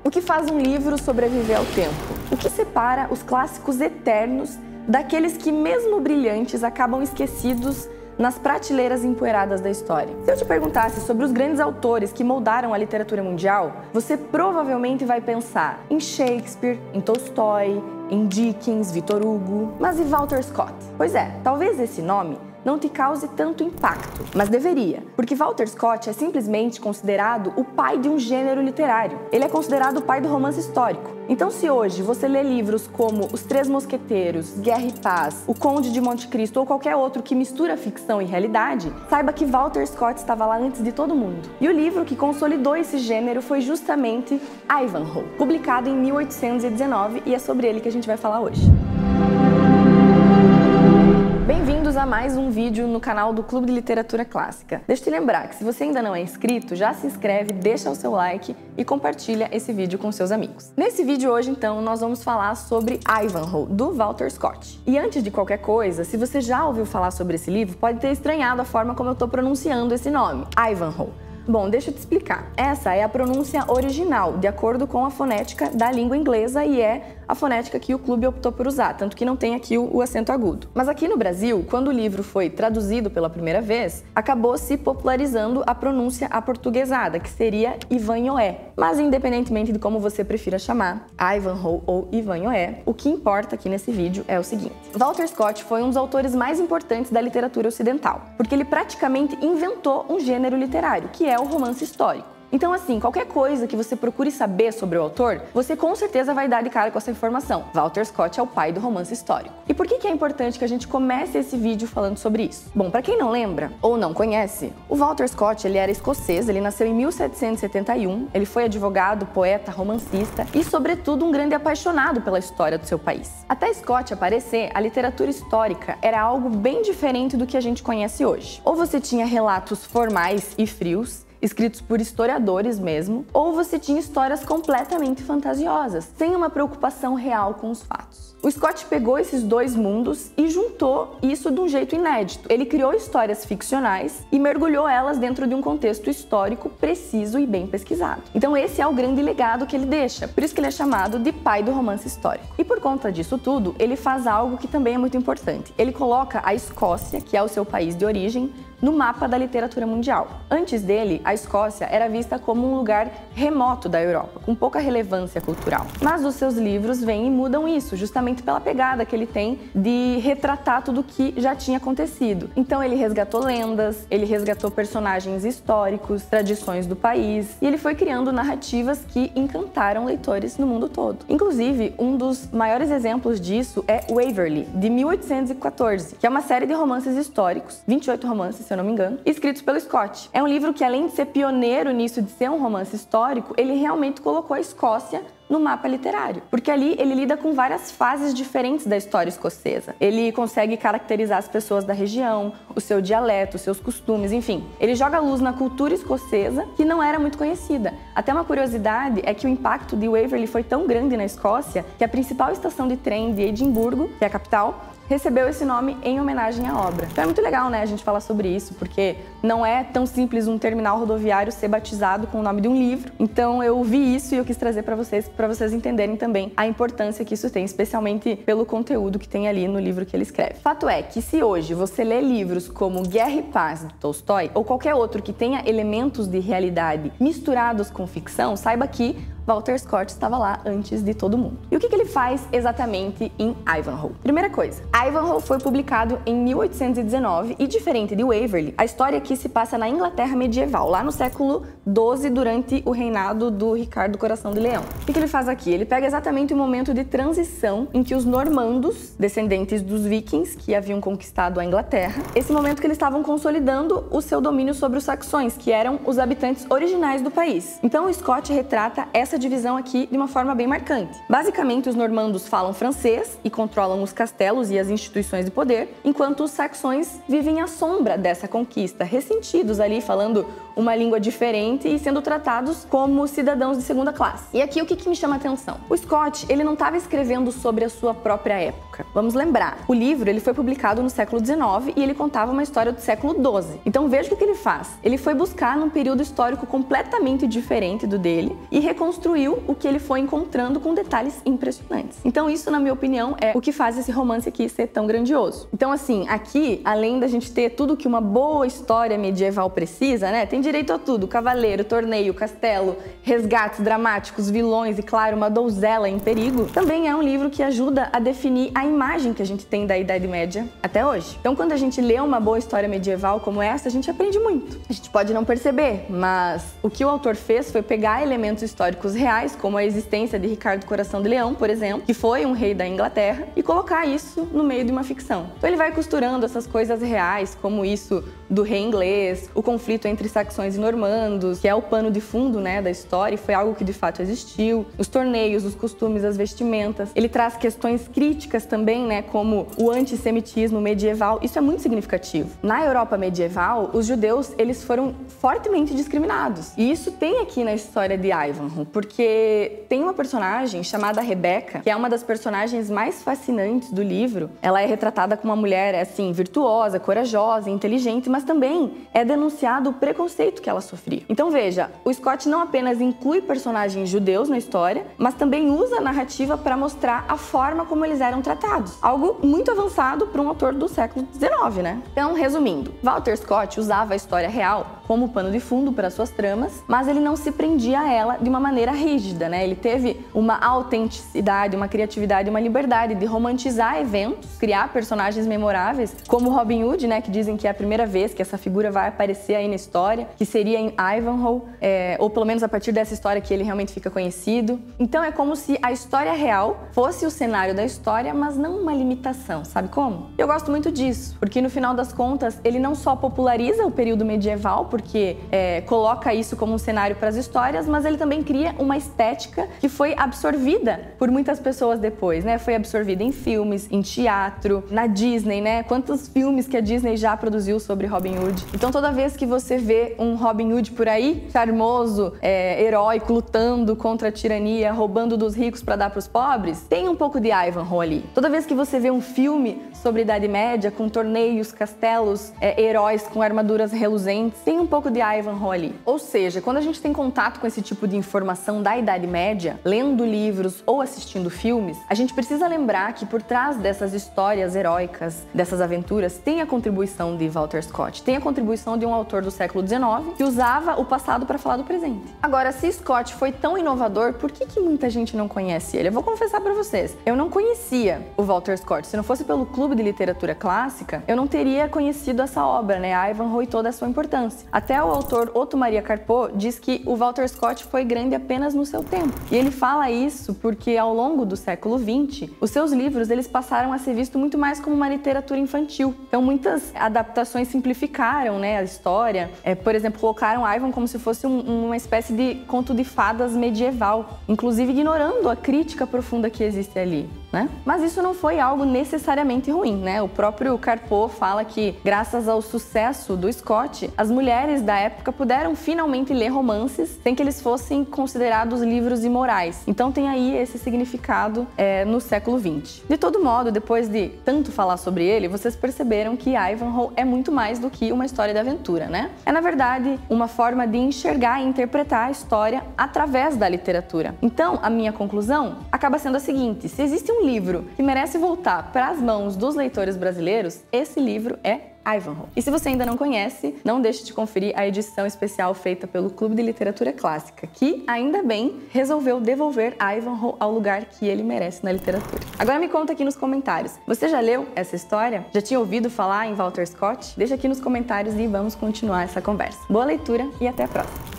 O que faz um livro sobreviver ao tempo? O que separa os clássicos eternos daqueles que, mesmo brilhantes, acabam esquecidos nas prateleiras empoeiradas da história? Se eu te perguntasse sobre os grandes autores que moldaram a literatura mundial, você provavelmente vai pensar em Shakespeare, em Tolstói, em Dickens, Victor Hugo, mas e Walter Scott? Pois é, talvez esse nome não te cause tanto impacto, mas deveria, porque Walter Scott é simplesmente considerado o pai de um gênero literário. Ele é considerado o pai do romance histórico. Então, se hoje você lê livros como Os Três Mosqueteiros, Guerra e Paz, O Conde de Monte Cristo ou qualquer outro que mistura ficção e realidade, saiba que Walter Scott estava lá antes de todo mundo. E o livro que consolidou esse gênero foi justamente Ivanhoe, publicado em 1819, e é sobre ele que a gente vai falar hoje. Bem-vindos a mais um vídeo no canal do Clube de Literatura Clássica. Deixa eu te lembrar que se você ainda não é inscrito, já se inscreve, deixa o seu like e compartilha esse vídeo com seus amigos. Nesse vídeo hoje, então, nós vamos falar sobre Ivanhoe, do Walter Scott. E antes de qualquer coisa, se você já ouviu falar sobre esse livro, pode ter estranhado a forma como eu estou pronunciando esse nome, Ivanhoe. Bom, deixa eu te explicar. Essa é a pronúncia original, de acordo com a fonética da língua inglesa, e é a fonética que o clube optou por usar, tanto que não tem aqui o acento agudo. Mas aqui no Brasil, quando o livro foi traduzido pela primeira vez, acabou se popularizando a pronúncia aportuguesada, que seria Ivanhoe. Mas independentemente de como você prefira chamar, Ivanhoe ou Ivanhoe, o que importa aqui nesse vídeo é o seguinte. Walter Scott foi um dos autores mais importantes da literatura ocidental, porque ele praticamente inventou um gênero literário, que é o romance histórico. Então, assim, qualquer coisa que você procure saber sobre o autor, você com certeza vai dar de cara com essa informação. Walter Scott é o pai do romance histórico. E por que é importante que a gente comece esse vídeo falando sobre isso? Bom, para quem não lembra ou não conhece, o Walter Scott, ele era escocês, ele nasceu em 1771, ele foi advogado, poeta, romancista e, sobretudo, um grande apaixonado pela história do seu país. Até Scott aparecer, a literatura histórica era algo bem diferente do que a gente conhece hoje. Ou você tinha relatos formais e frios, escritos por historiadores mesmo, ou você tinha histórias completamente fantasiosas, sem uma preocupação real com os fatos. O Scott pegou esses dois mundos e juntou isso de um jeito inédito. Ele criou histórias ficcionais e mergulhou elas dentro de um contexto histórico preciso e bem pesquisado. Então esse é o grande legado que ele deixa, por isso que ele é chamado de pai do romance histórico. E por conta disso tudo, ele faz algo que também é muito importante. Ele coloca a Escócia, que é o seu país de origem, no mapa da literatura mundial. Antes dele, a Escócia era vista como um lugar remoto da Europa, com pouca relevância cultural. Mas os seus livros vêm e mudam isso, justamente pela pegada que ele tem de retratar tudo o que já tinha acontecido. Então ele resgatou lendas, ele resgatou personagens históricos, tradições do país, e ele foi criando narrativas que encantaram leitores no mundo todo. Inclusive, um dos maiores exemplos disso é Waverley, de 1814, que é uma série de romances históricos, 28 romances, se eu não me engano, escritos pelo Scott. É um livro que, além de ser pioneiro nisso de ser um romance histórico, ele realmente colocou a Escócia no mapa literário, porque ali ele lida com várias fases diferentes da história escocesa. Ele consegue caracterizar as pessoas da região, o seu dialeto, os seus costumes, enfim. Ele joga luz na cultura escocesa que não era muito conhecida. Até uma curiosidade é que o impacto de Waverley foi tão grande na Escócia que a principal estação de trem de Edimburgo, que é a capital, recebeu esse nome em homenagem à obra. Então é muito legal, né, a gente falar sobre isso, porque não é tão simples um terminal rodoviário ser batizado com o nome de um livro. Então eu vi isso e eu quis trazer para vocês entenderem também a importância que isso tem, especialmente pelo conteúdo que tem ali no livro que ele escreve. Fato é que se hoje você lê livros como Guerra e Paz, de Tolstói, ou qualquer outro que tenha elementos de realidade misturados com ficção, saiba que Walter Scott estava lá antes de todo mundo. E o que ele faz exatamente em Ivanhoe? Primeira coisa, Ivanhoe foi publicado em 1819 e, diferente de Waverley, a história aqui se passa na Inglaterra medieval, lá no século XII, durante o reinado do Ricardo Coração de Leão. O que ele faz aqui? Ele pega exatamente o momento de transição em que os normandos, descendentes dos vikings que haviam conquistado a Inglaterra, esse momento que eles estavam consolidando o seu domínio sobre os saxões, que eram os habitantes originais do país. Então o Scott retrata essa divisão aqui de uma forma bem marcante. Basicamente, os normandos falam francês e controlam os castelos e as instituições de poder, enquanto os saxões vivem à sombra dessa conquista, ressentidos ali, falando uma língua diferente e sendo tratados como cidadãos de segunda classe. E aqui o que me chama a atenção? O Scott, ele não estava escrevendo sobre a sua própria época. Vamos lembrar, o livro ele foi publicado no século XIX e ele contava uma história do século XII. Então veja o que ele faz. Ele foi buscar num período histórico completamente diferente do dele e reconstruiu o que ele foi encontrando com detalhes impressionantes. Então isso, na minha opinião, é o que faz esse romance aqui ser tão grandioso. Então assim, aqui, além da gente ter tudo que uma boa história medieval precisa, né? Tem direito a tudo: cavaleiro, torneio, castelo, resgates dramáticos, vilões e, claro, uma donzela em perigo. Também é um livro que ajuda a definir a imagem que a gente tem da Idade Média até hoje. Então, quando a gente lê uma boa história medieval como essa, a gente aprende muito. A gente pode não perceber, mas o que o autor fez foi pegar elementos históricos reais, como a existência de Ricardo Coração de Leão, por exemplo, que foi um rei da Inglaterra, e colocar isso no meio de uma ficção. Então ele vai costurando essas coisas reais, como isso do rei inglês, o conflito entre saxões e normandos, que é o pano de fundo, né, da história, e foi algo que de fato existiu, os torneios, os costumes, as vestimentas. Ele traz questões críticas também, né, como o antissemitismo medieval. Isso é muito significativo. Na Europa medieval, os judeus, eles foram fortemente discriminados. E isso tem aqui na história de Ivanhoe, porque tem uma personagem chamada Rebecca, que é uma das personagens mais fascinantes do livro. Ela é retratada como uma mulher, assim, virtuosa, corajosa, inteligente, mas também é denunciado o preconceito que ela sofria. Então veja, o Scott não apenas inclui personagens judeus na história, mas também usa a narrativa para mostrar a forma como eles eram tratados. Algo muito avançado para um autor do século XIX, né? Então, resumindo, Walter Scott usava a história real como pano de fundo para suas tramas, mas ele não se prendia a ela de uma maneira rígida, né? Ele teve uma autenticidade, uma criatividade, uma liberdade de romantizar eventos, criar personagens memoráveis, como Robin Hood, né? Que dizem que é a primeira vez que essa figura vai aparecer aí na história, que seria em Ivanhoe, ou pelo menos a partir dessa história que ele realmente fica conhecido. Então é como se a história real fosse o cenário da história, mas não uma limitação, sabe como? Eu gosto muito disso, porque no final das contas ele não só populariza o período medieval, porque coloca isso como um cenário para as histórias, mas ele também cria uma estética que foi absorvida por muitas pessoas depois, né? Foi absorvida em filmes, em teatro, na Disney, né? Quantos filmes que a Disney já produziu sobre Robin Hood. Então toda vez que você vê um Robin Hood por aí, charmoso, heróico, lutando contra a tirania, roubando dos ricos para dar para os pobres, tem um pouco de Ivanhoe ali. Toda vez que você vê um filme sobre a Idade Média, com torneios, castelos, heróis com armaduras reluzentes, tem um pouco de Ivanhoe ali. Ou seja, quando a gente tem contato com esse tipo de informação da Idade Média, lendo livros ou assistindo filmes, a gente precisa lembrar que por trás dessas histórias heróicas, dessas aventuras, tem a contribuição de Walter Scott, tem a contribuição de um autor do século XIX que usava o passado para falar do presente. Agora, se Scott foi tão inovador, por que muita gente não conhece ele? Eu vou confessar para vocês, eu não conhecia o Walter Scott. Se não fosse pelo Clube de Literatura Clássica, eu não teria conhecido essa obra, né, Ivanhoe e toda a sua importância. Até o autor Otto Maria Carpo diz que o Walter Scott foi grande apenas no seu tempo. E ele fala isso porque ao longo do século XX, os seus livros eles passaram a ser vistos muito mais como uma literatura infantil. Então muitas adaptações simplificaram, né, a história. Por exemplo, colocaram Ivanhoe como se fosse uma espécie de conto de fadas medieval, inclusive ignorando a crítica profunda que existe ali, né? Mas isso não foi algo necessariamente ruim, né? O próprio Carpo fala que, graças ao sucesso do Scott, as mulheres da época puderam finalmente ler romances sem que eles fossem considerados livros imorais. Então tem aí esse significado no século XX. De todo modo, depois de tanto falar sobre ele, vocês perceberam que Ivanhoe é muito mais do que uma história de aventura, né? É, na verdade, uma forma de enxergar e interpretar a história através da literatura. Então, a minha conclusão acaba sendo a seguinte: se existe um livro que merece voltar para as mãos dos leitores brasileiros, esse livro é Ivanhoe. E se você ainda não conhece, não deixe de conferir a edição especial feita pelo Clube de Literatura Clássica, que, ainda bem, resolveu devolver Ivanhoe ao lugar que ele merece na literatura. Agora me conta aqui nos comentários, você já leu essa história? Já tinha ouvido falar em Walter Scott? Deixa aqui nos comentários e vamos continuar essa conversa. Boa leitura e até a próxima!